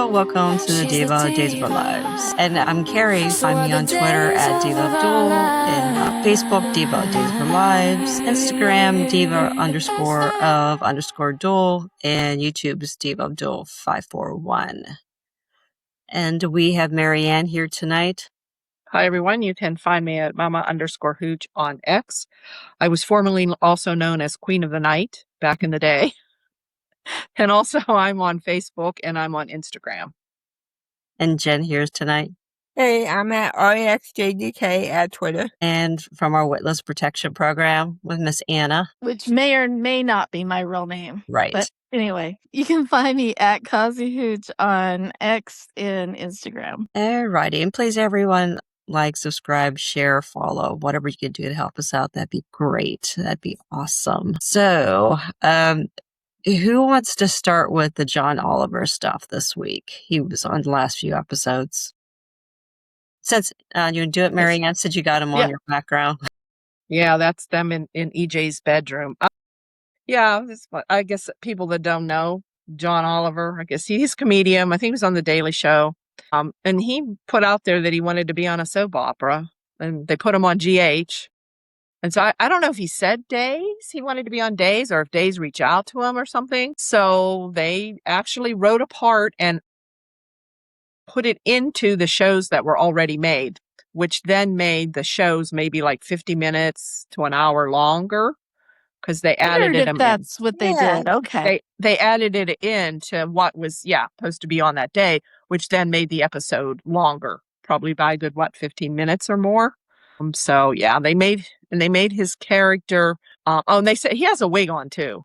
welcome to the Diva Days of Our Lives. And I'm Carrie. Find me on Twitter at Diva of DOOL, and Facebook, Diva Days of Our Lives, Instagram, Diva_of_DOOL, and YouTube's Diva of DOOL 541. And we have Marianne here tonight. Hi, everyone. You can find me at Mama_Hooch on X. I was formerly also known as Queen of the Night back in the day. And also I'm on Facebook and I'm on Instagram. And Jen here's tonight. Hey, I'm at REXJDK at Twitter. And from our Witness Protection Program with Miss Anna. Which may or may not be my real name. Right. But anyway, you can find me at Kazi Hooch on X and Instagram. Alrighty. And please, everyone, like, subscribe, share, follow, whatever you can do to help us out. That'd be great. That'd be awesome. So, who wants to start with the John Oliver stuff this week? He was on the last few episodes. Since you do it, Marianne, since you got him on your background. Yeah, that's them in EJ's bedroom. I guess people that don't know, John Oliver, I guess he's a comedian. I think he was on The Daily Show. And he put out there that he wanted to be on a soap opera. And they put him on GH. And so I don't know if he said Days, he wanted to be on Days, or if Days reached out to him or something. So they actually wrote a part and put it into the shows that were already made, which then made the shows maybe like 50 minutes to an hour longer, because they added it. That's what they did. Okay. They added it in to what was, supposed to be on that day, which then made the episode longer, probably by a good, 15 minutes or more. They made his character, and they said he has a wig on too.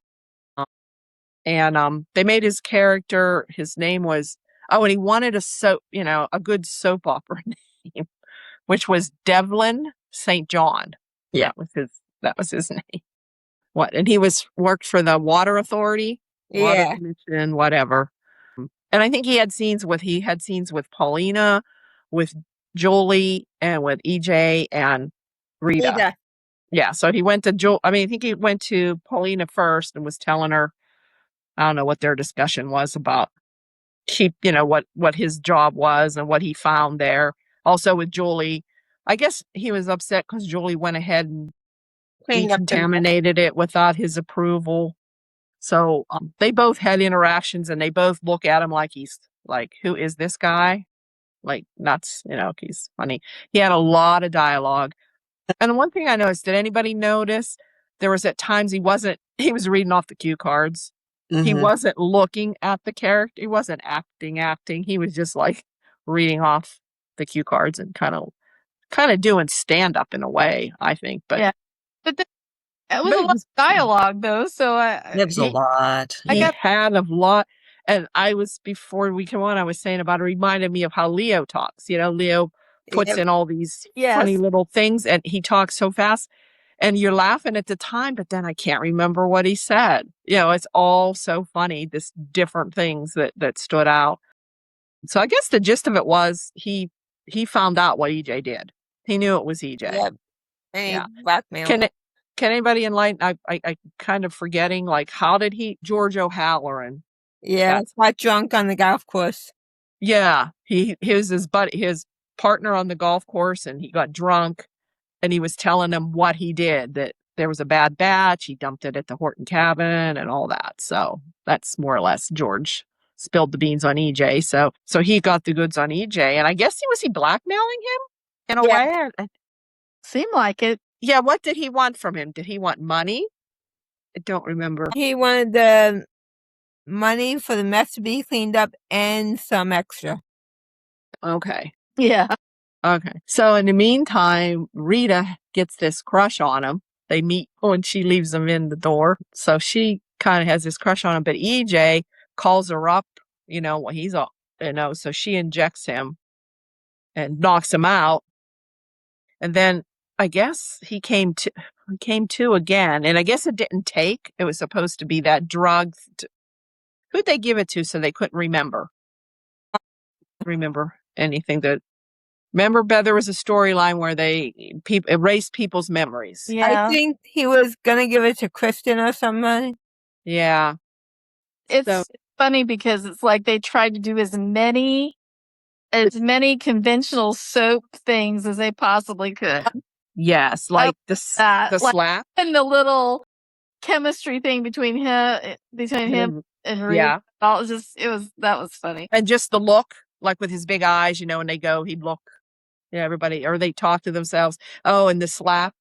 And they made his character, his name was, and he wanted a good soap opera name, which was Devlin St. John. Yeah. That was his name. And he worked for the Water Authority, Water Commission, whatever. And I think he had scenes with Paulina, with Jolie, and with EJ and Rita. Yeah, so he went to I think he went to Paulina first and was telling her, I don't know what their discussion was about, what his job was and what he found there. Also with Jolie, I guess he was upset because Jolie went ahead and contaminated it without his approval. So they both had interactions, and they both look at him like he's like, who is this guy? Like, nuts, he's funny. He had a lot of dialogue. And one thing I noticed, did anybody notice there was at times he was reading off the cue cards. Mm-hmm. He wasn't looking at the character. He wasn't acting. He was just like reading off the cue cards and kind of doing stand up in a way, I think. But but it was a lot of dialogue though. So it was a lot. He had a lot. And before we come on, I was saying about it reminded me of how Leo talks. Leo puts in all these funny little things, and he talks so fast, and you're laughing at the time, but then I can't remember what he said. It's all so funny, this different things that stood out. So I guess the gist of it was he found out what EJ did. He knew it was EJ. Yeah. Blackmail. Can anybody enlighten? I kind of forgetting, like, how did George O'Halloran? Yeah, got drunk on the golf course. Yeah, he was his partner on the golf course, and he got drunk, and he was telling him what he did, that there was a bad batch, he dumped it at the Horton cabin and all that. So that's more or less George spilled the beans on EJ. So he got the goods on EJ, and I guess was he blackmailing him in a way? Seemed like it. Yeah, what did he want from him? Did he want money? I don't remember. He wanted the money for the mess to be cleaned up and some extra. Okay. Yeah. Okay. So in the meantime, Rita gets this crush on him. They meet when she leaves him in the door. So she kind of has this crush on him, but EJ calls her up, when he's all, so she injects him and knocks him out. And then I guess he came to again, and I guess it didn't take. It was supposed to be that drug. Who'd they give it to so they couldn't remember? Remember anything that? Remember, Beth, there was a storyline where they erased people's memories. Yeah. I think he was gonna give it to Kristen or somebody. Yeah. It's funny because it's like they tried to do as many conventional soap things as they possibly could. Yes, like the Like, slap. And the little chemistry thing between him and Reed. Yeah. That was funny. And just the look, like with his big eyes, when they go, he'd look. Yeah, everybody, or they talk to themselves. Oh, and the slap.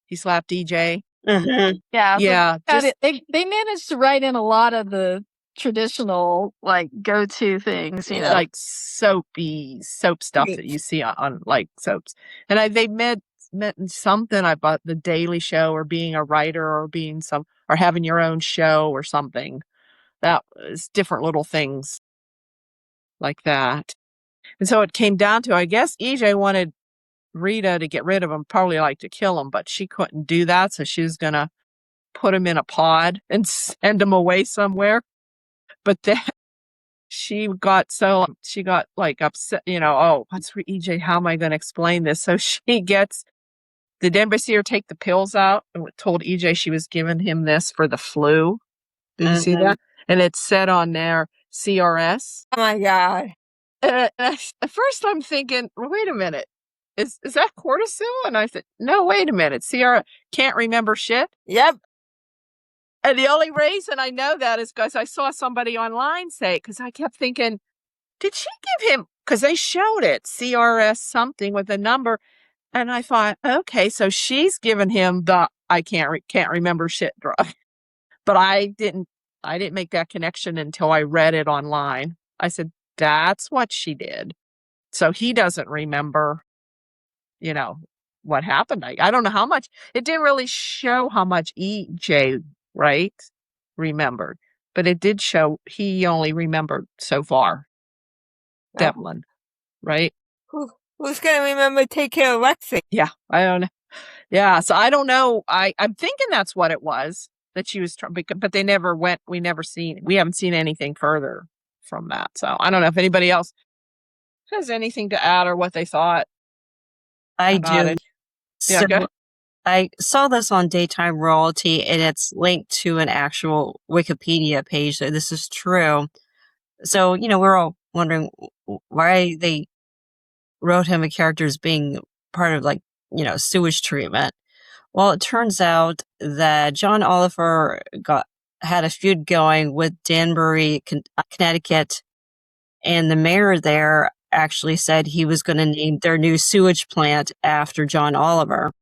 He slapped DJ. Mm-hmm. Yeah. Yeah. They managed to write in a lot of the traditional, like, go-to things, like soap stuff that you see on like soaps. And they met in something about the Daily Show or being a writer or or having your own show or something. That was different little things like that. And so it came down to, I guess EJ wanted Rita to get rid of him, probably like to kill him, but she couldn't do that. So she was going to put him in a pod and send him away somewhere. But then she got like upset, what's for EJ? How am I going to explain this? So did anybody see her take the pills out and told EJ she was giving him this for the flu? Did you see that? And it said on there, CRS. Oh my God. At first I'm thinking, well, wait a minute. Is that cortisol? And I said, no, wait a minute. CRS, can't remember shit. Yep. And the only reason I know that is because I saw somebody online say it, because I kept thinking, did she give him, because they showed it, CRS something with a number. And I thought, okay, so she's given him the I can't remember shit drug. But I didn't make that connection until I read it online. I said, that's what she did. So he doesn't remember, what happened. I don't know how much. It didn't really show how much EJ, right, remembered. But it did show he only remembered so far. Devlin, right? Who's going to remember to take care of Lexie? Yeah, I don't know. Yeah, so I don't know. I'm thinking that's what it was that she was trying, but they never went. We haven't seen anything further from that. So I don't know if anybody else has anything to add or what they thought. I do. It. Yeah, so I saw this on Daytime Royalty, and it's linked to an actual Wikipedia page that this is true. So, we're all wondering why they wrote him a character as being part of, like, sewage treatment. Well, it turns out that John Oliver had a feud going with Danbury, Connecticut, and the mayor there actually said he was going to name their new sewage plant after John Oliver.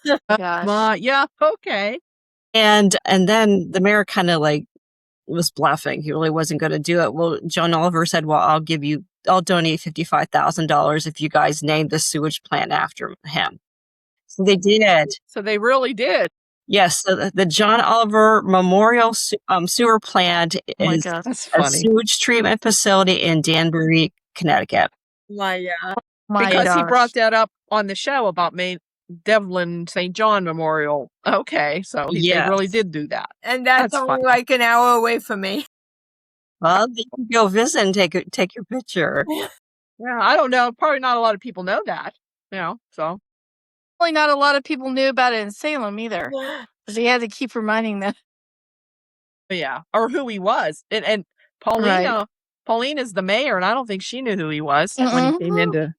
Yeah, okay. And then the mayor kind of like was bluffing. He really wasn't going to do it. Well, John Oliver said, well, I'll donate $55,000 if you guys name the sewage plant after him. So they did. So they really did. Yes. So the John Oliver Memorial Sewer Plant is a sewage treatment facility in Danbury, Connecticut. Because he brought that up on the show about Devlin St. John Memorial. Okay, so they really did do that. And that's only like an hour away from me. Well, you can go visit and take your picture. Yeah, I don't know. Probably not a lot of people know that. So. Probably not a lot of people knew about it in Salem either. Because he had to keep reminding them. Yeah, or who he was. And Paulina's the mayor, and I don't think she knew who he was when he came into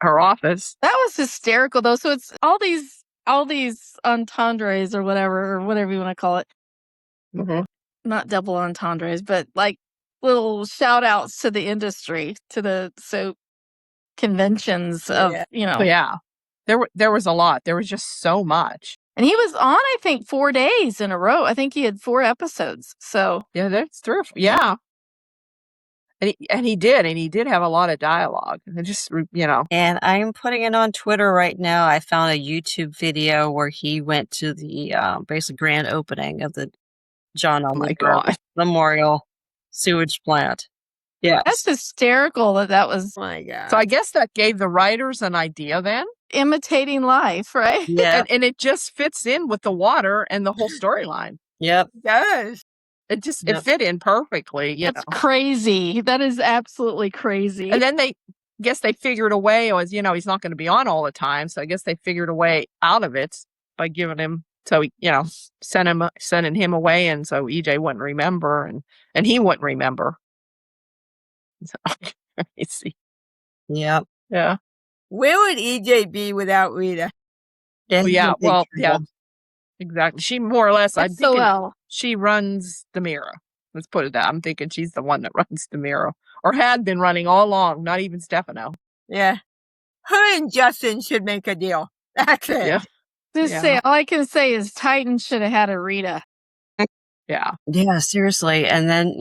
her office. That was hysterical, though. So it's all these entendres or whatever you want to call it. Mm-hmm. Not double entendres, but like little shout outs to the industry, to the soap conventions of, Yeah. There was a lot. There was just so much. And he was on, I think, 4 days in a row. I think he had 4 episodes. So yeah, that's true. Yeah. And he did have a lot of dialogue. And just, And I'm putting it on Twitter right now. I found a YouTube video where he went to the basically grand opening of the John Oliver Memorial Sewage Plant. Yeah, that's hysterical. That was. Oh my God. So I guess that gave the writers an idea then. Imitating life, right? Yeah. And it just fits in with the water and the whole storyline. Yep. It does. It fit in perfectly. That's crazy. That is absolutely crazy. And then they figured a way, he's not going to be on all the time. So I guess they figured a way out of it by giving him So, sending him away. And so EJ wouldn't remember and he wouldn't remember. So, crazy. Yep. Yeah. Where would EJ be without Rita? Yeah, Well, he's yeah. a big Well, trouble. yeah. Exactly. She more or less, I'm thinking SOL. she runs the mirror. Let's put it that. I'm thinking she's the one that runs the mirror. Or had been running all along, not even Stefano. Yeah. Her and Justin should make a deal. That's it. Yeah. Just Yeah. say, all I can say is Titan should have had a Rita. Yeah. Yeah, seriously. And then,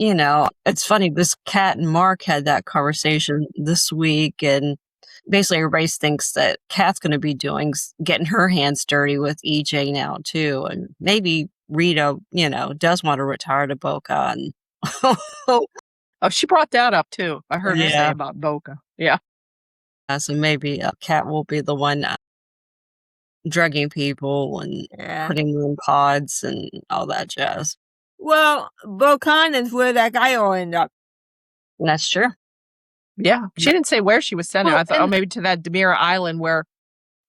it's funny, this Kat and Mark had that conversation this week, and basically everybody thinks that Kat's going to be getting her hands dirty with EJ now, too. And maybe Rita, does want to retire to Boca. And Oh, she brought that up, too. I heard her say Yeah. about Boca. Yeah. So maybe Kat will be the one drugging people and putting them in pods and all that jazz. Well, Bocan is where that guy will end up. That's true. Yeah. She didn't say where she was sending. Well, I thought, maybe to that Demira Island where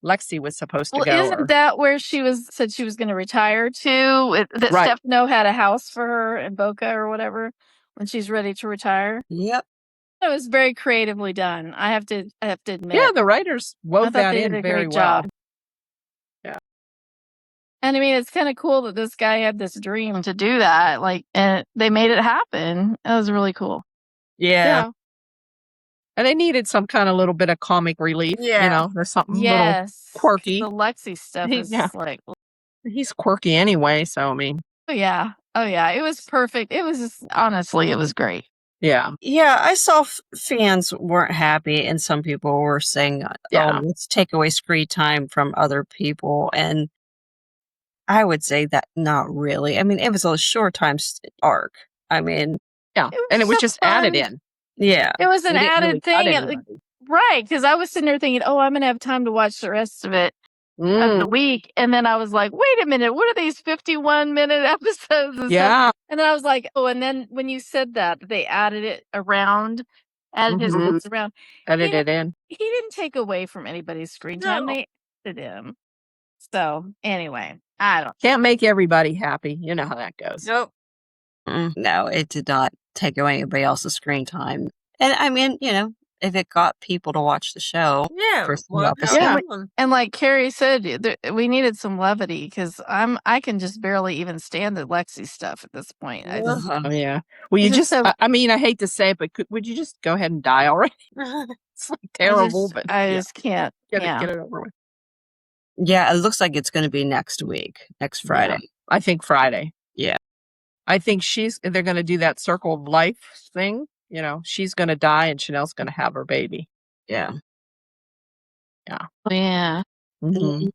Lexie was supposed to go. Isn't that where said she was going to retire to? That Right. Stefano had a house for her in Boca or whatever when she's ready to retire. Yep. It was very creatively done. I have to admit. Yeah, the writers I wove thought that they in did a very great well. job. Yeah. And I mean, it's kind of cool that this guy had this dream to do that. And they made it happen. It was really cool. Yeah. And they needed some kind of little bit of comic relief. Yeah. There's something Yes. little quirky. The Lexie stuff is He's quirky anyway, so I mean. Oh yeah. It was perfect. It was just, honestly, it was great. Yeah. Yeah, I saw fans weren't happy, and some people were saying, let's take away screen time from other people. And I would say that not really. I mean, it was a short time arc. I mean, yeah. And it was just added in. Yeah. It was an They didn't added really cut thing. Right. Because I was sitting there thinking, I'm going to have time to watch the rest of it of the week. And then I was like, wait a minute. What are these 51-minute episodes? And stuff? And then I was like, and then when you said that, they added it around, added his books around. Edited in. He didn't take away from anybody's screen time. They added him. So anyway, can't make everybody happy. You know how that goes. Nope. No, it did not take away anybody else's screen time. And I mean, if it got people to watch the show, for some episodes. And like Carrie said, we needed some levity because I can just barely even stand the Lexie stuff at this point. Yeah. Well, you just, I mean, I hate to say it, but would you just go ahead and die already? It's like terrible, but I just can't. Get it over with. Yeah, it looks like it's going to be next Friday. Yeah. I think Friday. Yeah. I think they're going to do that circle of life thing. She's going to die and Chanel's going to have her baby. Yeah. Yeah. Yeah. Mm-hmm.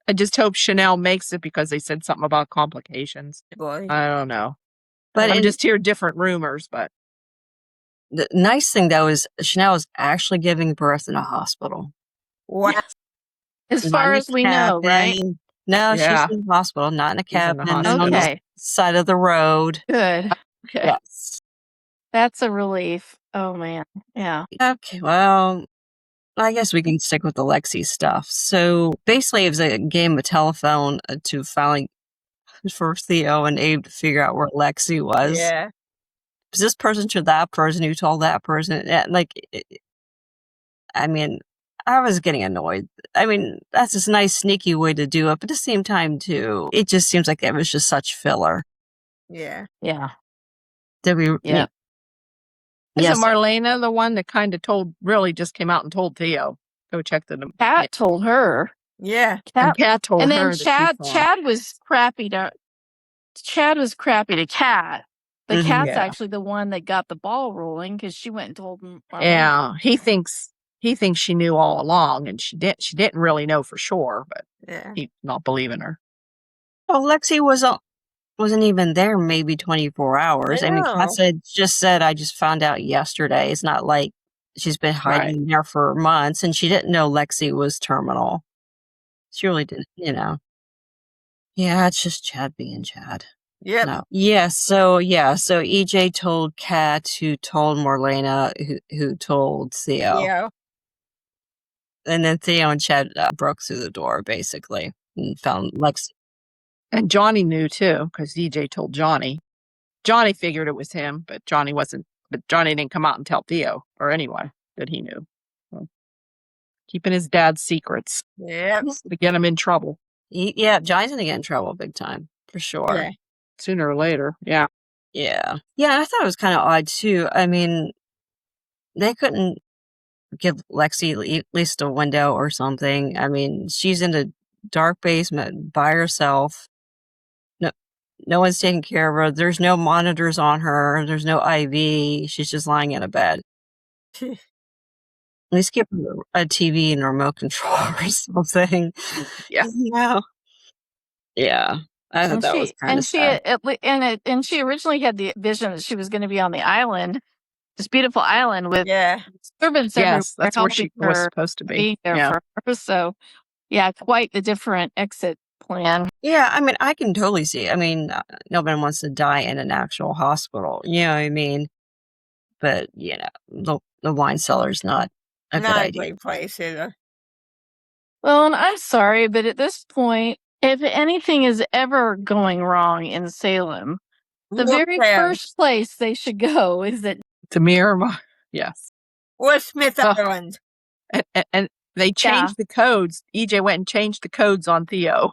I just hope Chanel makes it because they said something about complications. Boy. I don't know. But I just hear different rumors, but. The nice thing, though, is Chanel is actually giving birth in a hospital. What? As far as we know, right? No, she's in the hospital, not in a cabin. On the side of the road. Good. Okay. Yes. That's a relief. Oh, man. Yeah. Okay, well, I guess we can stick with the Lexie stuff. So basically, it was a game of telephone to finally, for Theo and Abe to figure out where Lexie was. Yeah. Was this person to that person who told that person? I mean, I was getting annoyed. I mean, that's this nice, sneaky way to do it. But at the same time, too, it just seems like it was just such filler. Yeah. Yeah. Yeah. Isn't Marlena the one that kind of just came out and told Theo, go check the... Kat told her. Yeah. Kat told her. And then Chad was crappy to Kat. But Kat's actually the one that got the ball rolling because she went and told him. Yeah. He thinks she knew all along and she didn't really know for sure, but he's not believing her. Well, Lexie wasn't even there maybe 24 hours. I mean, Kat just said, I just found out yesterday. It's not like she's been hiding there for months and she didn't know Lexie was terminal. She really didn't, Yeah, it's just Chad being Chad. Yep. No. Yeah, so EJ told Kat, who told Marlena, who told Theo. Yeah. And then Theo and Chad broke through the door, basically, and found Lexie. And Johnny knew too, because DJ told Johnny. Johnny figured it was him, but Johnny didn't come out and tell Theo or anyone that he knew. So, keeping his dad's secrets. Yep. To get him in trouble. Johnny's gonna get in trouble big time, for sure. Yeah. Sooner or later, yeah. Yeah. Yeah, I thought it was kind of odd, too. I mean, they couldn't give Lexie at least a window or something. I mean, she's in a dark basement by herself. No one's taking care of her. There's no monitors on her. There's no IV. She's just lying in a bed. At least give her a TV and a remote control or something. Yeah. Yeah. I thought that was kind of sad. And she originally had the vision that she was going to be on the island, this beautiful island with servants everywhere. Yes, that's where she was supposed to be. There for her. So, yeah, quite the different exit plan. Yeah, I mean, I can totally see. I mean, nobody wants to die in an actual hospital. You know what I mean? But, the wine cellar's not a good idea. Great place either. Well, and I'm sorry, but at this point, if anything is ever going wrong in Salem, the very first place they should go is at Miramar. Yes. Or Smith Island. And they changed the codes. EJ went and changed the codes on Theo.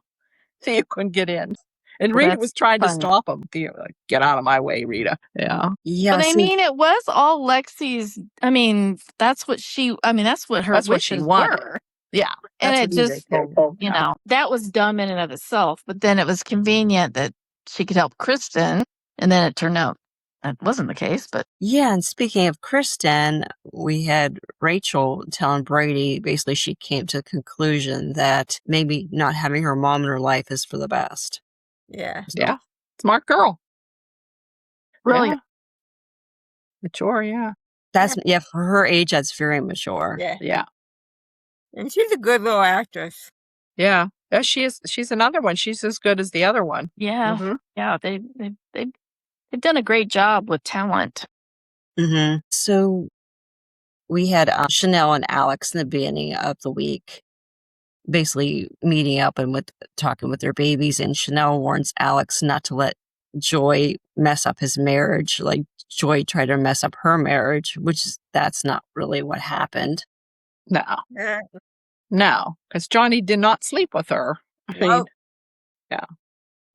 Theo couldn't get in. And Rita was trying to stop him. Theo, like, get out of my way, Rita. Yeah. Yeah. But I mean, it was all Lexie's. I mean, that's what her wishes were. Yeah. And it just, that was dumb in and of itself. But then it was convenient that she could help Kristen. And then it turned out that wasn't the case. But yeah. And speaking of Kristen, we had Rachel telling Brady, basically she came to the conclusion that maybe not having her mom in her life is for the best. Yeah. Yeah. Smart girl. Really? Yeah. Mature, yeah. That's, for her age, that's very mature. Yeah. And she's a good little actress. Yeah. Yeah, she is. She's another one. She's as good as the other one. Yeah. Mm-hmm. Yeah. They've done a great job with talent. Mm-hmm. So we had Chanel and Alex in the beginning of the week, basically meeting up and talking with their babies. And Chanel warns Alex not to let Joy mess up his marriage. Like Joy tried to mess up her marriage, that's not really what happened. No, because Johnny did not sleep with her. I mean, yeah.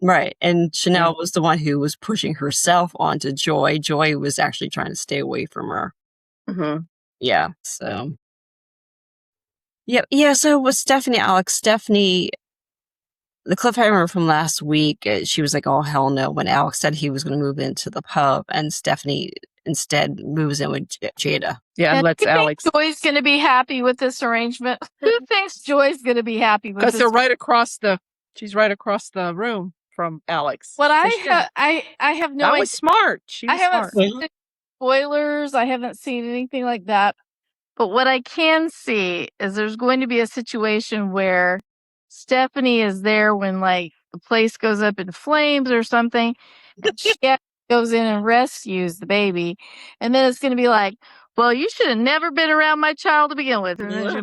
Right. And Chanel was the one who was pushing herself onto Joy. Joy was actually trying to stay away from her. Mm-hmm. Yeah. So. Yeah. So with Stephanie, the cliffhanger from last week, she was like, oh, hell no, when Alex said he was going to move into the pub, and Stephanie instead moves in with Jada. Yeah, and lets Alex. Joy's going to be happy with this arrangement. Who thinks Joy's going to be happy with this? Because she's right across the room from Alex. What I have no idea. That was smart. I haven't seen spoilers. I haven't seen anything like that. But what I can see is there's going to be a situation where Stephanie is there when, like, the place goes up in flames or something, and she goes in and rescues the baby. And then it's going to be like, well, you should have never been around my child to begin with. Your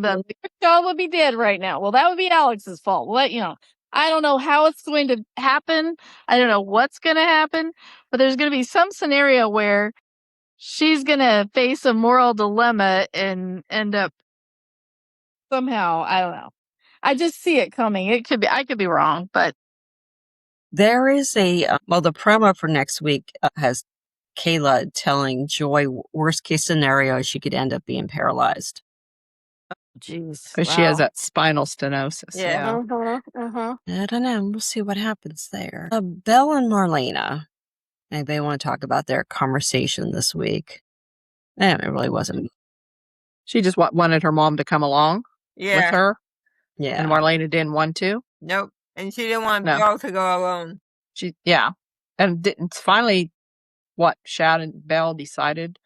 child would be dead right now. Well, that would be Alex's fault. Well, I don't know how it's going to happen. I don't know what's going to happen. But there's going to be some scenario where she's going to face a moral dilemma and end up somehow, I don't know. I just see it coming. I could be wrong, but. There is the promo for next week has Kayla telling Joy worst case scenario, she could end up being paralyzed. Jeez. Because she has that spinal stenosis. Yeah. I don't know. We'll see what happens there. Belle and Marlena. Anybody want to talk about their conversation this week? It really wasn't. She just wanted her mom to come along with her. Yeah. And Marlena didn't want to. Nope. And she didn't want Belle to go alone. And didn't finally, Shad and Belle decided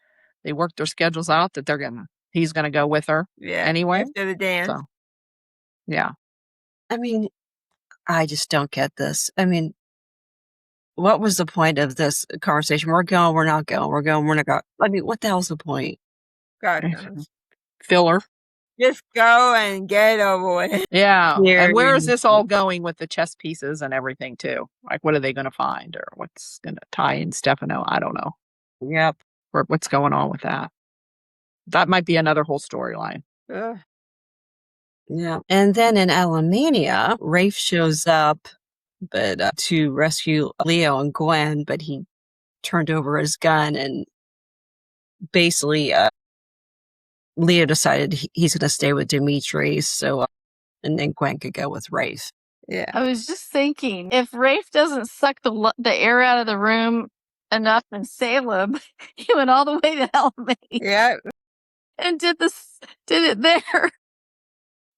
they worked their schedules out that he's gonna go with her. Yeah. Anyway. After the dance. So, yeah. I mean, I just don't get this. I mean, what was the point of this conversation? We're going, we're not going. We're going, we're not going. I mean, what the hell's the point? God knows. Filler. Just go and get it over with. Yeah. Here And where is you this all going with the chess pieces and everything too? Like, what are they going to find, or what's going to tie in Stefano? I don't know. Yep. Or what's going on with that? That might be another whole storyline. Yeah. And then in Alamania, Rafe shows up but to rescue Leo and Gwen, but he turned over his gun, and basically Leo decided he's going to stay with Dimitri, so and then Gwen could go with Rafe. Yeah. I was just thinking, if Rafe doesn't suck the air out of the room enough in Salem, he went all the way to Alamania. Yeah. And did it there.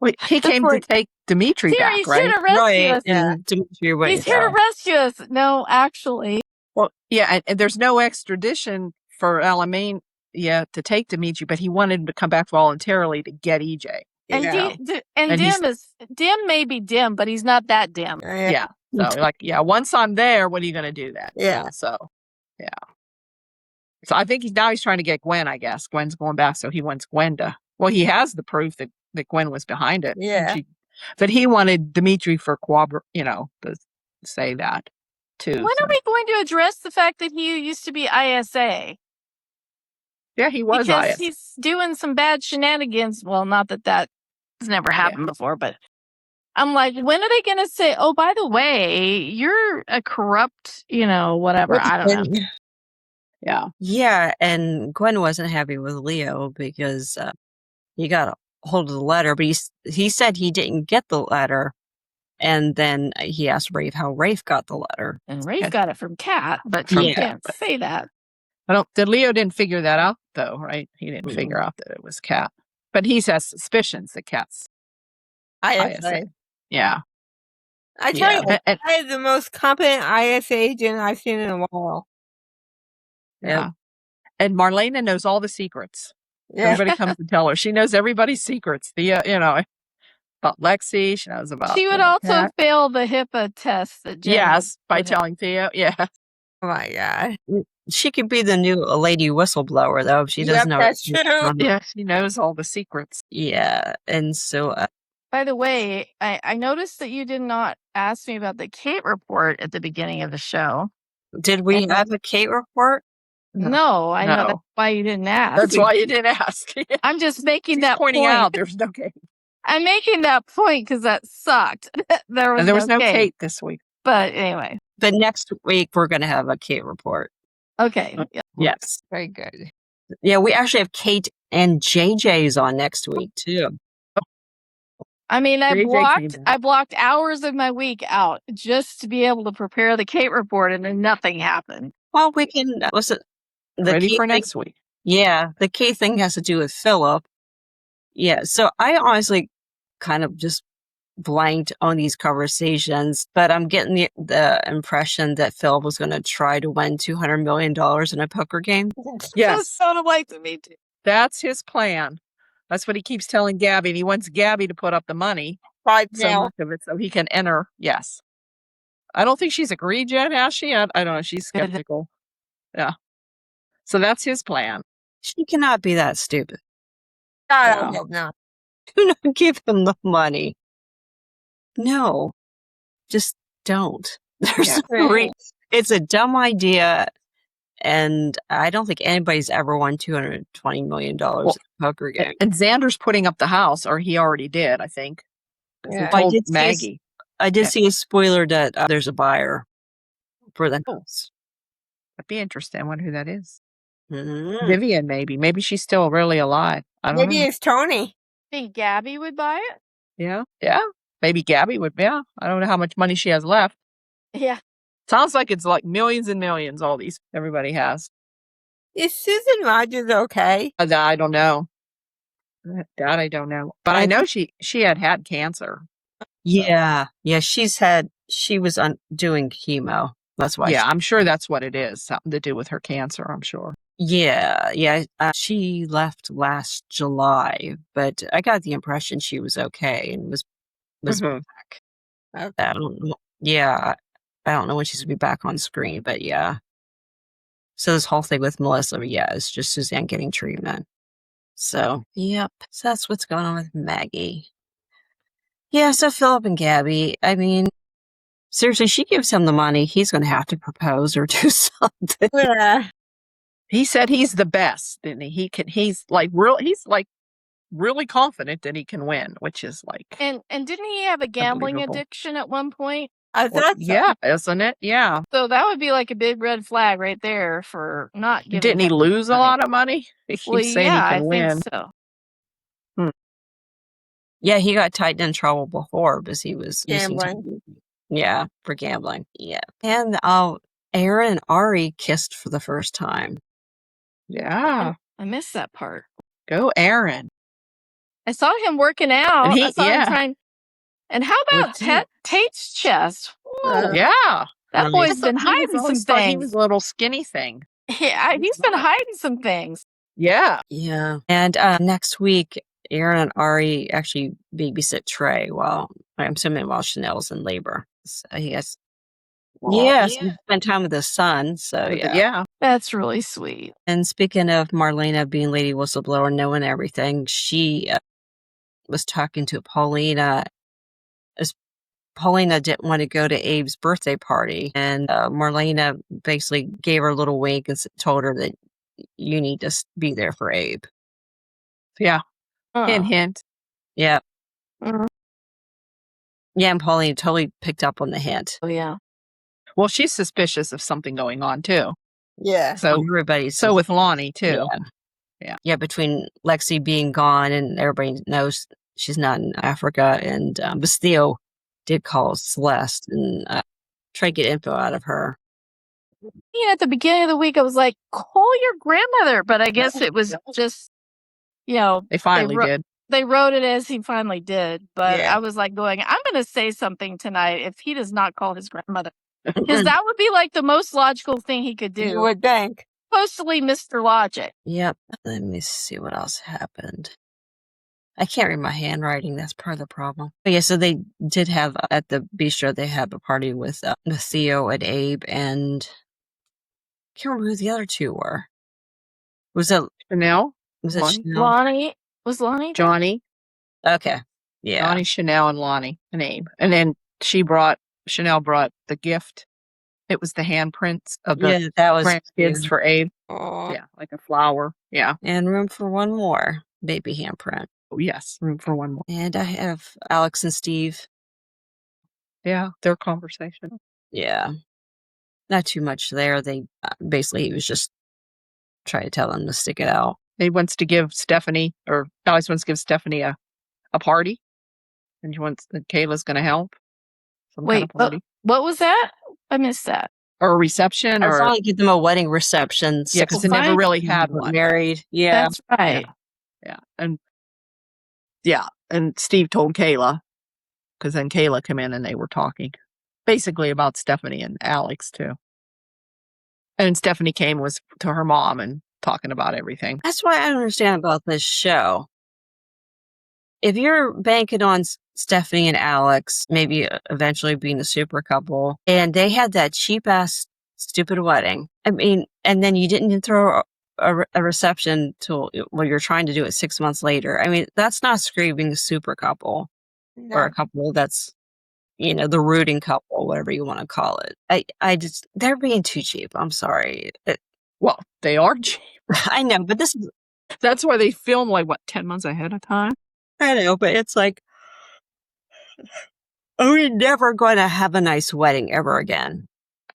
Wait, he came to take Dimitri Here, back, he's right? here to rescue us. And Dimitri went. He's here to rescue us. No, actually. Well, yeah, and there's no extradition for Alamania to take Dimitri, but he wanted him to come back voluntarily to get EJ. And And Dim may be dim, but he's not that dim. Yeah. So like, once I'm there, what are you going to do then? Yeah. So, yeah. So I think now he's trying to get Gwen, I guess. Gwen's going back, so he wants Gwen to. Well, he has the proof that Gwen was behind it. Yeah. But he wanted Dimitri for to say that too. When are we going to address the fact that he used to be ISA? Yeah, he was because ISA. He's doing some bad shenanigans. Well, not that has never happened before, but I'm like, when are they going to say, oh, by the way, you're a corrupt, whatever. I don't know. Yeah. Yeah, and Gwen wasn't happy with Leo because he got a hold of the letter, but he said he didn't get the letter. And then he asked Rafe how Rafe got the letter. And Rafe got it from Kat, but you can't say that. Leo didn't figure that out, though, right? He didn't figure out that it was Kat. But he has suspicions that Kat's ISA. Yeah. I tell you, I is the most competent ISA agent I've seen in a while. Yeah. And Marlena knows all the secrets. Yeah. Everybody comes to tell her. She knows everybody's secrets. About Lexie. She knows about. She would also fail the HIPAA test that Jen by telling Theo. Yeah. Oh my God. She could be the new lady whistleblower, though, if she doesn't know. That's true. Yeah, she knows all the secrets. Yeah. And so. By the way, I noticed that you did not ask me about the Kate report at the beginning of the show. Did we have a Kate report? No, I know that's why you didn't ask. That's why you didn't ask. I'm just making that pointing point. out there's no Kate. I'm making that point because that sucked. There was no Kate this week. But anyway. But next week we're going to have a Kate report. Okay. Yes. Very good. Yeah, we actually have Kate and JJ's on next week too. I mean, I blocked hours of my week out just to be able to prepare the Kate report, and then nothing happened. Well, we can listen. Ready for next week. Yeah, the Kate thing has to do with Philip. Yeah, so I honestly kind of just blanked on these conversations, but I'm getting the impression that Phil was going to try to win $200 million in a poker game. Yes. That sounded like to me too. That's his plan. That's what he keeps telling Gabby. And he wants Gabby to put up the money. So much of it so he can enter. Yes. I don't think she's agreed yet, has she? I don't know. She's skeptical. Yeah. So that's his plan. She cannot be that stupid. No. Do not give him the money. No. Just don't. There's no reason. It's a dumb idea. And I don't think anybody's ever won $220 million in a poker game. And Xander's putting up the house, or he already did, I think. Yeah. I did see a spoiler that there's a buyer for the house. That'd be interesting. I wonder who that is. Mm-hmm. Vivian, maybe. Maybe she's still really alive. I don't know. Maybe it's Tony. Think Gabby would buy it? Yeah. Yeah. Maybe Gabby would. Yeah. I don't know how much money she has left. Yeah. Sounds like it's like millions and millions, all these everybody has. Is Susan Rogers okay? I don't know. That I don't know. But I know she had cancer. Yeah. Yeah. She was doing chemo. That's why. Yeah, I'm sure that's what it is. Something to do with her cancer, I'm sure. Yeah. Yeah. She left last July, but I got the impression she was okay and was back. Okay. I don't know. Yeah. I don't know when she's going to be back on screen, but yeah. So this whole thing with Melissa, it's just Suzanne getting treatment. So, yep. So that's what's going on with Maggie. Yeah, so Philip and Gabby, I mean, seriously, she gives him the money. He's going to have to propose or do something. Yeah. He said he's the best, didn't he? He's like really confident that he can win, which is like. And didn't he have a gambling addiction at one point? I thought so. Yeah, isn't it? Yeah. So that would be like a big red flag right there for not giving. Didn't he lose a lot of money? He keeps saying he can win. Think so. Yeah, he got tied in trouble before because he was Gambling. Yeah, for gambling. Yeah. And Aaron and Ari kissed for the first time. Yeah. I missed that part. Go Aaron. I saw him working out. And I saw him trying. And how about Tate's chest? Yeah. That boy's been hiding some things. He was a little skinny thing. Yeah, he's been hiding some things. Yeah. Yeah. And next week, Aaron and Ari actually babysit Trey while Chanel's in labor. So he has, spend time with his son. So yeah. That's really sweet. And speaking of Marlena being lady whistleblower, knowing everything, she was talking to Paulina. Paulina didn't want to go to Abe's birthday party, and Marlena basically gave her a little wink and told her that you need to be there for Abe. Yeah. Hint. Yeah. Yeah, and Paulina totally picked up on the hint. Oh, yeah. Well, she's suspicious of something going on, too. Yeah. So everybody's with Lonnie, too. Yeah, between Lexie being gone and everybody knows she's not in Africa, and but Theo did call Celeste and try to get info out of her. At the beginning of the week, I was like, call your grandmother. But I guess it was just, they finally did. They wrote it as he finally did. But I was like I'm going to say something tonight if he does not call his grandmother. Because that would be like the most logical thing he could do. You would think. Supposedly Mr. Logic. Yep. Let me see what else happened. I can't read my handwriting. That's part of the problem. But yeah, so they did have, at the bistro, they had a party with Theo and Abe, and I can't remember who the other two were. Was it Chanel? Was it Chanel? Lonnie? Was Lonnie? Johnny. Okay. Yeah. Johnny, Chanel, and Lonnie, and Abe. And then Chanel brought the gift. It was the handprints of the grandkids for Abe. Aww. Yeah, like a flower. Yeah. And room for one more baby handprint. Oh, yes, room for one more. And I have Alex and Steve. Yeah, their conversation. Yeah. Not too much there. They basically, he was just trying to tell them to stick it out. He wants to give Stephanie, or Alex wants to give Stephanie a party. And Kayla's going to help. Wait, what was that? I missed that. Or a reception? I was going to give them a wedding reception. Yeah, because they never really had one. Married. Yeah. That's right. Yeah. And Steve told Kayla, because then Kayla came in and they were talking basically about Stephanie and Alex too. And Stephanie was to her mom and talking about everything. That's what I don't understand about this show. If you're banking on Stephanie and Alex maybe eventually being a super couple, and they had that cheap ass stupid wedding, I mean, and then you didn't throw a reception till you're trying to do it 6 months later. I mean, that's not screaming a super couple or a couple that's, the rooting couple, whatever you want to call it. They're being too cheap. I'm sorry. Well, they are cheap. I know, but that's why they film 10 months ahead of time? I know, but it's like, we're never going to have a nice wedding ever again.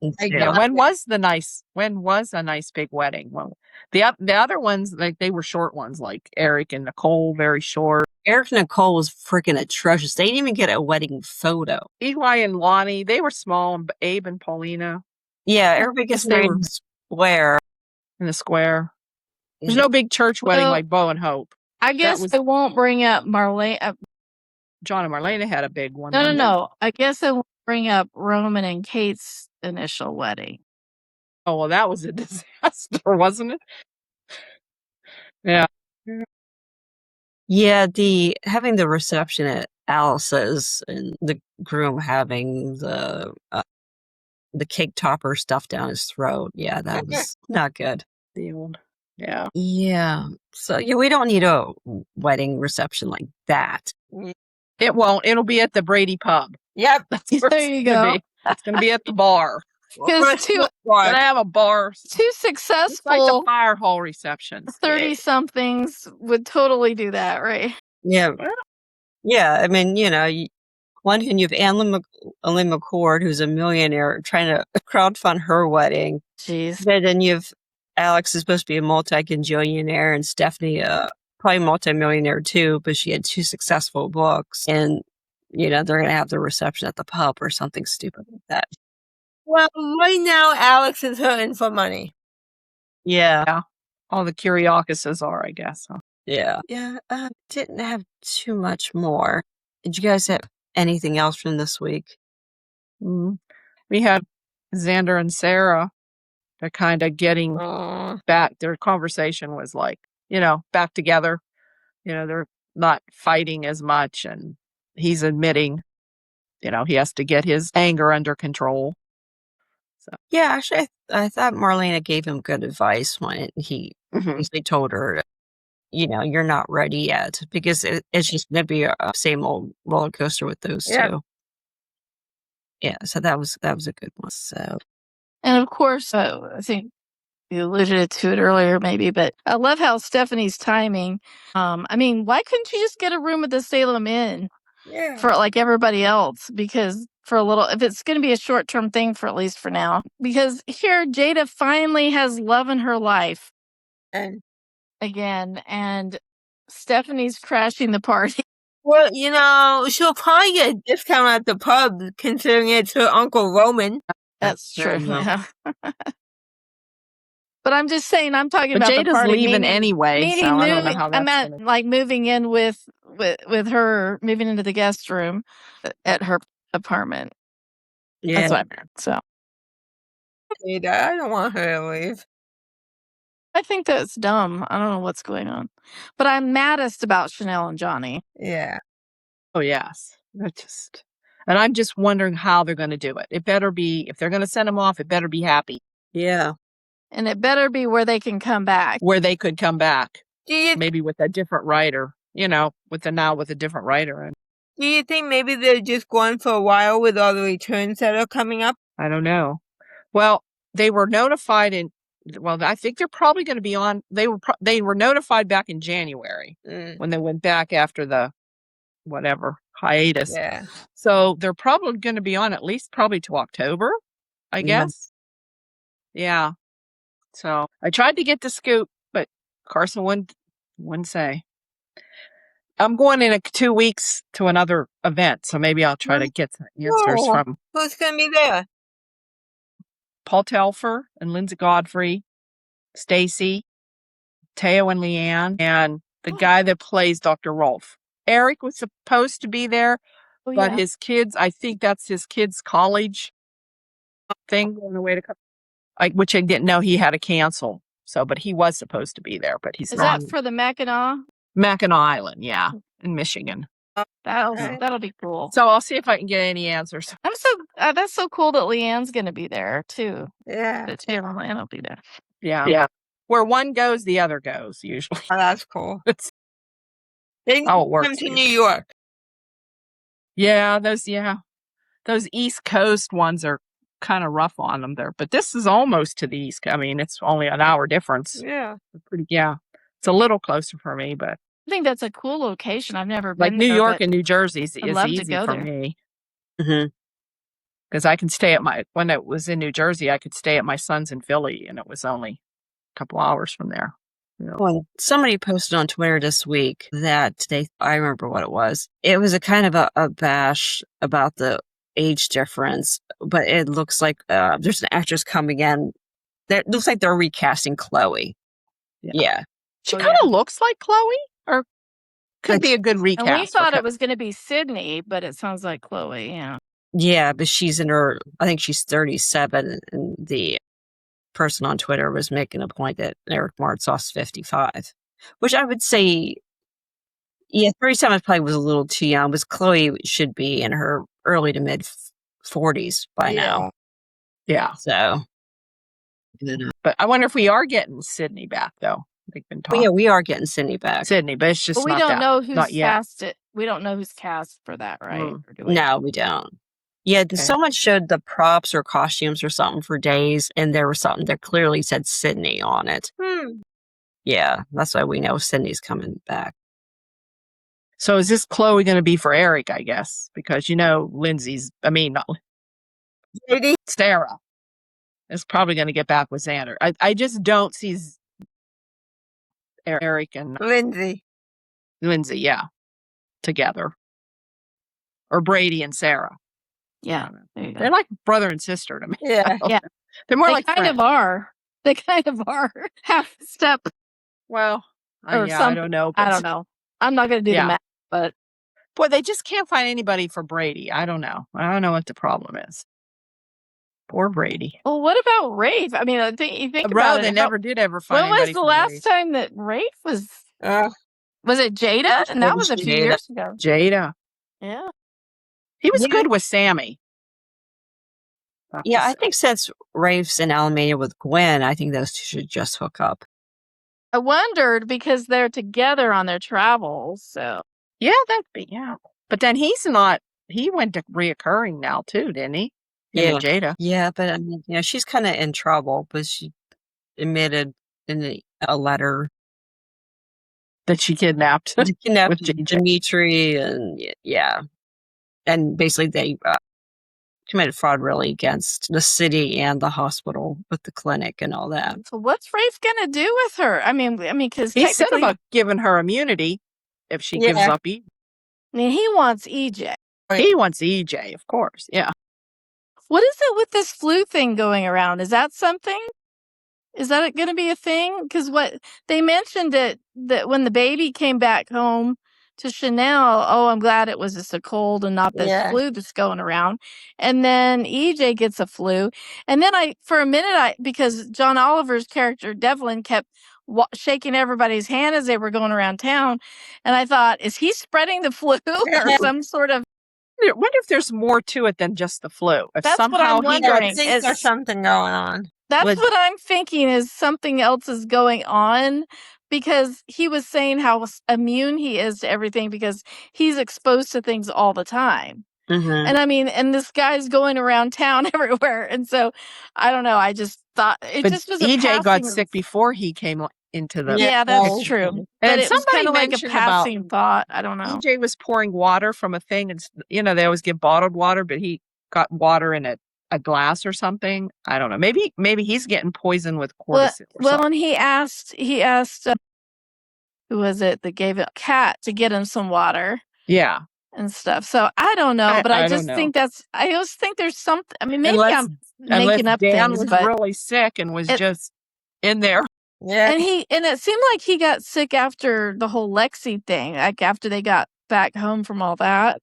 When was a nice big wedding? Well, the other ones, they were short ones, like Eric and Nicole, very short. Eric and Nicole was freaking atrocious. They didn't even get a wedding photo. Eli and Lonnie, they were small, and Abe and Paulina. Yeah, everybody gets married in the square. In the square. There's no big church wedding like Bo and Hope. I guess I won't bring up Marlena. John and Marlena had a big one. No. I guess I won't bring up Roman and Kate's initial wedding. Oh, well, that was a disaster, wasn't it? Yeah. Yeah, having the reception at Alice's and the groom having the cake topper stuffed down his throat. Yeah, that was not good. The old Yeah. Yeah. So yeah, we don't need a wedding reception like that. It won't. It'll be at the Brady pub. Yep. That's where There you go. It's going to be at the bar. Because Going to have a bar. two It's like the successful fire hall receptions. 30-somethings would totally do that, right? Yeah. Yeah. I mean, one hand you have Ellen McCord, who's a millionaire, trying to crowdfund her wedding. Jeez. And then you have Alex is supposed to be a multi-gajillionaire, and Stephanie, probably multi-millionaire too, but she had 2 successful books. And, they're going to have the reception at the pub or something stupid like that. Well, right now, Alex is hurting for money. Yeah. All the Kyriakises are, I guess. Huh? Yeah. Yeah. Didn't have too much more. Did you guys have anything else from this week? We had Xander and Sarah. They're kind of getting back. Their conversation was like, back together. They're not fighting as much. And he's admitting, he has to get his anger under control. So. Yeah, actually, I thought Marlena gave him good advice when he basically told her, you're not ready yet, because it's just going to be a same old roller coaster with those two. Yeah, so that was a good one. So, and of course, I think you alluded to it earlier, maybe, but I love how Stephanie's timing. I mean, why couldn't you just get a room at the Salem Inn for like everybody else? Because for a little, if it's going to be a short-term thing, for at least for now, because here Jada finally has love in her life, and again, and Stephanie's crashing the party. Well, she'll probably get a discount at the pub, considering it's her Uncle Roman. That's true. Yeah. But I'm just saying, I'm talking about Jada's the party leaving anyway, so I don't know how that's I meant like moving in with her, moving into the guest room at her apartment. Yeah. That's what I meant. So I don't want her to leave. I think that's dumb. I don't know what's going on. But I'm maddest about Chanel and Johnny. Yeah. Oh, yes. And I'm just wondering how they're going to do it. It better be, if they're going to send them off, it better be happy. Yeah. And it better be where they can come back. Where they could come back. Maybe with a different writer, with a different writer. And do you think maybe they're just going for a while with all the returns that are coming up? I don't know. Well, they were notified I think they're probably going to be on. They were notified back in January when they went back after the hiatus. Yeah. So they're probably going to be on at least probably to October, I guess. Yeah. So I tried to get the scoop, but Carson wouldn't say. I'm going in 2 weeks to another event, so maybe I'll try to get some answers from. Who's going to be there? Paul Telfer and Lindsay Godfrey, Stacy, Theo and Leanne, and the guy that plays Dr. Rolfe. Eric was supposed to be there, but his kids, I think that's his kids' college thing on the way to come. Which I didn't know he had to cancel. So, but he was supposed to be there, but he's not. Is that for the Mackinac Island, yeah, in Michigan. That'll be cool. So I'll see if I can get any answers. That's so cool that Leanne's going to be there too. Yeah. That Taylor and Leanne will be there. Yeah. Where one goes, the other goes usually. Oh, that's cool. They come to New York. Yeah, those East Coast ones are kind of rough on them there, but this is almost to the East. I mean, it's only an hour difference. Yeah. It's a little closer for me, but I think that's a cool location. I've never been like New there, York and New Jersey is easy for there. me. Because I can stay when it was in New Jersey, I could stay at my son's in Philly, and it was only a couple hours from there. Well, somebody posted on Twitter this week that I remember what it was. It was a kind of a bash about the age difference, but it looks like there's an actress coming in that looks like they're recasting Chloe. Yeah. She kind of looks like Chloe, or could be a good recast. And we thought it was going to be Sydney, but it sounds like Chloe. Yeah. Yeah, but she's I think she's 37, and the person on Twitter was making a point that Eric Martzoff's 55, which I would say, 37 probably was a little too young, because Chloe should be in her early to mid 40s by now. Yeah. So, but I wonder if we are getting Sydney back, though. they've been Well, talking. yeah, we are getting Sydney back. Sydney, but it's just But we not don't that. know who's Not yet. cast it. We don't know who's cast for that, right? Or do we? No, we don't. Yeah, someone showed the props or costumes or something for days, and there was something that clearly said Sydney on it. Yeah, that's why we know Sydney's coming back. So is this Chloe going to be for Eric, I guess? Because, Sarah is probably going to get back with Xander. I just don't see Eric and Lindsay, yeah, together. Or Brady and Sarah. Yeah. They're like brother and sister to me. Yeah. Yeah. They're more They like kind friends. of are. They kind of are. Half a step. Well, Or yeah, I something. don't know. I don't know. I'm not going to do the math, but. Boy, they just can't find anybody for Brady. I don't know. I don't know what the problem is. Poor Brady. Well, what about Rafe? I mean, you think about it. They never did ever find When anybody was the for last Rafe. time that Rafe was? Was it Jada? And that was a few years ago. Jada. Yeah. He was good with Sammy. Yeah, I think since Rafe's in Alameda with Gwen, I think those two should just hook up. I wondered because they're together on their travels, so. Yeah, that'd be, yeah. But then he went to reoccurring now too, didn't he? Yeah. And Jada. Yeah, but I mean, she's kind of in trouble, but she admitted in a letter that she kidnapped with Dimitri, and and basically they committed fraud really against the city and the hospital with the clinic and all that. So what's Rafe gonna do with her? I mean, because he said about giving her immunity if she gives up. I mean, he wants EJ. He wants EJ, of course. Yeah. What is it with this flu thing going around? Is that something? Is that going to be a thing? Because what they mentioned it that when the baby came back home to Chanel, I'm glad it was just a cold and not this flu that's going around. And then EJ gets a flu. And then for a minute, because John Oliver's character, Devlin, kept shaking everybody's hand as they were going around town. And I thought, is he spreading the flu or some sort of... I wonder if there's more to it than just the flu. If that's somehow what I'm wondering. There's something going on. That's what I'm thinking is something else is going on, because he was saying how immune he is to everything because he's exposed to things all the time. And I mean, and this guy's going around town everywhere. And so I don't know. I just thought just was EJ got sick before he came into the... Yeah, that's true. But it was kind of like a passing thought. I don't know. EJ was pouring water from a thing, and they always give bottled water, but he got water in a glass or something. I don't know. Maybe he's getting poisoned with cortisone. Well, and he asked who was it that gave a cat to get him some water? Yeah. And stuff. So I don't know, but I just think I always think there's something. I mean, maybe I'm making up Dan things, was but really sick and was just in there. Yeah. And it seemed like he got sick after the whole Lexie thing, like after they got back home from all that.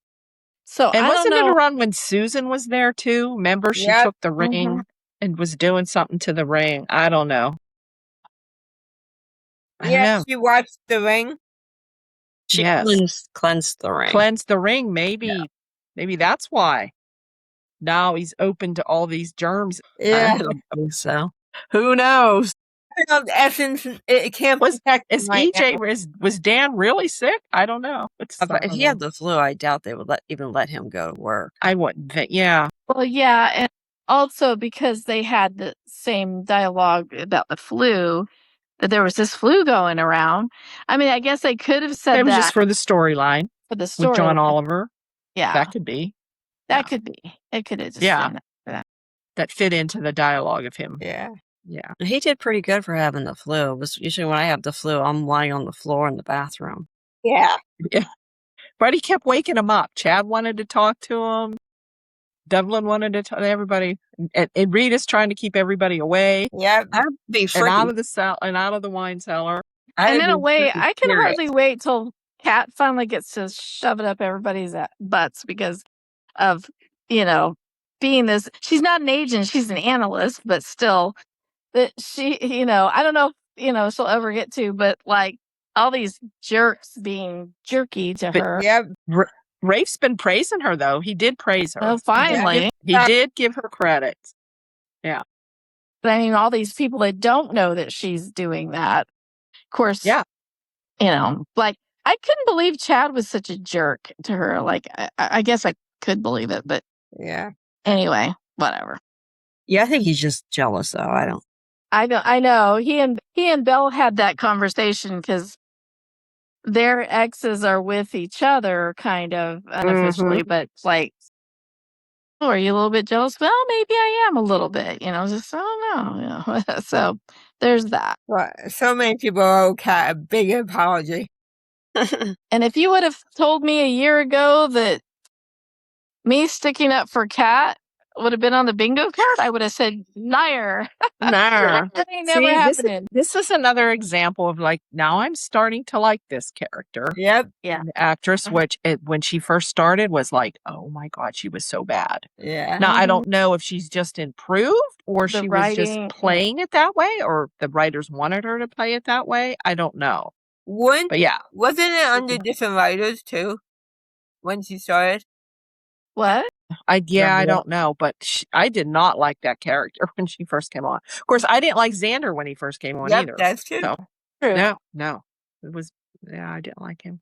So and wasn't it around when Susan was there too? Remember, she took the ring and was doing something to the ring. I don't know. I don't know. She wiped the ring. She cleansed the ring. Cleansed the ring. Maybe that's why. Now he's open to all these germs. Yeah. I don't think so. Who knows? Essence, it can't protect him right now. Was Dan really sick? I don't know. If he had the flu, I doubt they would even let him go to work. I wouldn't think. Yeah. Well, yeah, and also because they had the same dialogue about the flu, that there was this flu going around. I mean, I guess they could have said it was just for the storyline. For the story with John Oliver. Yeah, that could be. That could be. It could have just been that fit into the dialogue of him. Yeah. Yeah. He did pretty good for having the flu. It was usually when I have the flu, I'm lying on the floor in the bathroom. Yeah. Yeah. But he kept waking him up. Chad wanted to talk to him. Devlin wanted to talk to everybody. And Rita's trying to keep everybody away. Yeah. I'd be and out of the cell and out of the wine cellar. And in a way, I can hardly wait till Kat finally gets to shove it up everybody's butts because of, being this. She's not an agent, she's an analyst, but still, that she, I don't know if, she'll ever get to, but like all these jerks being jerky to her. Yeah. Rafe's been praising her, though. He did praise her. Oh, finally. He did give her credit. Yeah. But I mean, all these people that don't know that she's doing that, Of course, Yeah. you know, like, I couldn't believe Chad was such a jerk to her. Like, I guess I could believe it, but Yeah. anyway, whatever. Yeah, I think he's just jealous, though. I know. He and Belle had that conversation because their exes are with each other, kind of unofficially, but it's like, oh, are you a little bit jealous? Well, maybe I am a little bit, you know, just, I don't know, you know. So there's that. Well, so many people owe Kat a big apology. And if you would have told me a year ago that me sticking up for Kat would have been on the bingo card, I would have said, Nair. Nah. That ain't never happening. This is another example of like, now I'm starting to like this character. Yep. Yeah. The actress, which when she first started was like, oh my God, she was so bad. Yeah. Now, I don't know if she's just improved or The she was writing, just playing it that way or the writers wanted her to play it that way. I don't know. But yeah. Wasn't it under different writers too when she started? What? I don't know, but I did not like that character when she first came on. Of course, I didn't like Xander when he first came on either. That's true. So, True. no. It was, I didn't like him.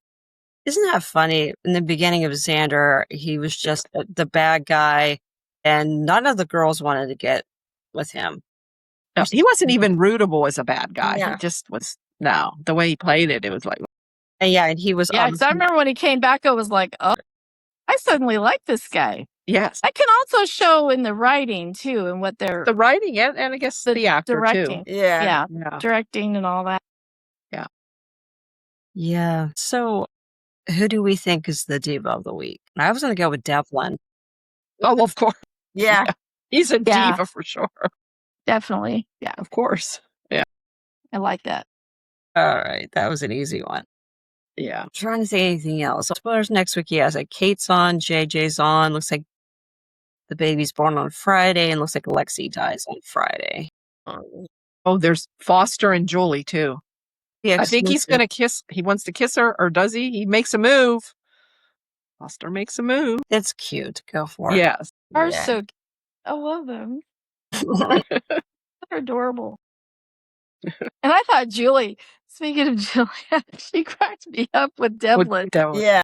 Isn't that funny? In the beginning of Xander, he was just the bad guy, and none of the girls wanted to get with him. No, he wasn't even rootable as a bad guy. Yeah. He just was, the way he played it, it was like. And he was. Yeah, because I remember when he came back, I was like, oh, I suddenly like this guy. Yes. I can also show in the writing, too, and what they're... The writing, and I guess the actor, directing. too. Yeah. Directing and all that. Yeah. Yeah. So, who do we think is the diva of the week? I was going to go with Devlin. Oh, of course. Yeah. He's a diva for sure. Definitely. Yeah. Of course. Yeah. I like that. All right. That was an easy one. Yeah. I'm trying to say anything else. Spoilers next week. Yes, like Kate's on, JJ's on. Looks like the baby's born on Friday, and looks like Lexie dies on Friday. Oh, there's Foster and Julie too. Yeah, I think he's going to kiss. He wants to kiss her, or does he? He makes a move. Foster makes a move. That's cute. Go for it. Yes. Are so cute. I love them. They're adorable. And I thought Julie, speaking of Julie, she cracked me up with Devlin. Yeah.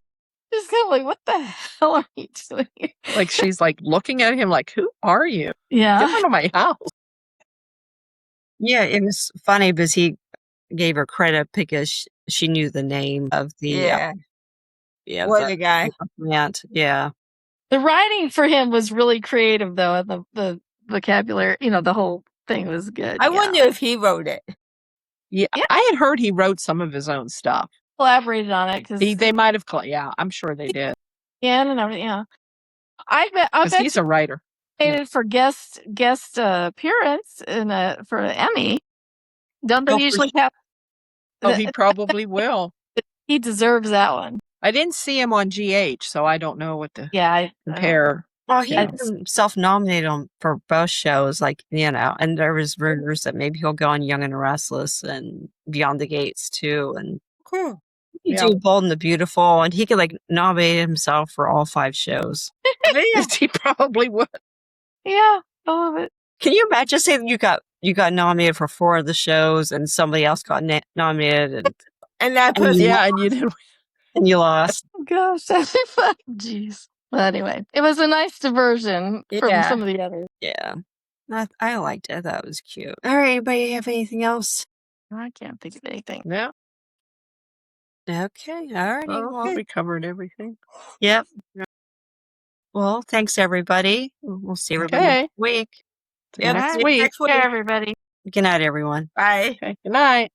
Just kind of like, what the hell are you doing? Like she's like looking at him like, who are you? Yeah. Get out of my house. Yeah, it was funny because he gave her credit because she knew the name of the the guy. Plant. Yeah. The writing for him was really creative, though, and the vocabulary, the whole thing was good. I wonder if he wrote it. Yeah, I had heard he wrote some of his own stuff. Collaborated on it because they might have. I'm sure they did. Yeah, and everything. Yeah, I bet he's a writer. For guest appearance for an Emmy. Don't they usually have? Oh, he probably will. He deserves that one. I didn't see him on GH, so I don't know what to compare. Well, he self-nominated for both shows, and there was rumors that maybe he'll go on Young and the Restless and Beyond the Gates too, and cool. He do Bold and the Beautiful, and he could nominate himself for all 5 shows. Yes, he probably would. Yeah, I love it. Can you imagine saying you got nominated for 4 of the shows, and somebody else got nominated, and that person, and you didn't, and you lost? Oh, gosh, that'd be fun. Jeez. Well, anyway, it was a nice diversion from some of the others. Yeah, I liked it. That was cute. All right, anybody have anything else? I can't think of anything. No. Okay, all right. Well, we covered everything. Yep. Well, thanks everybody. We'll see everybody next week. Next week. Next week, everybody. Good night, everyone. Bye. Okay. Good night.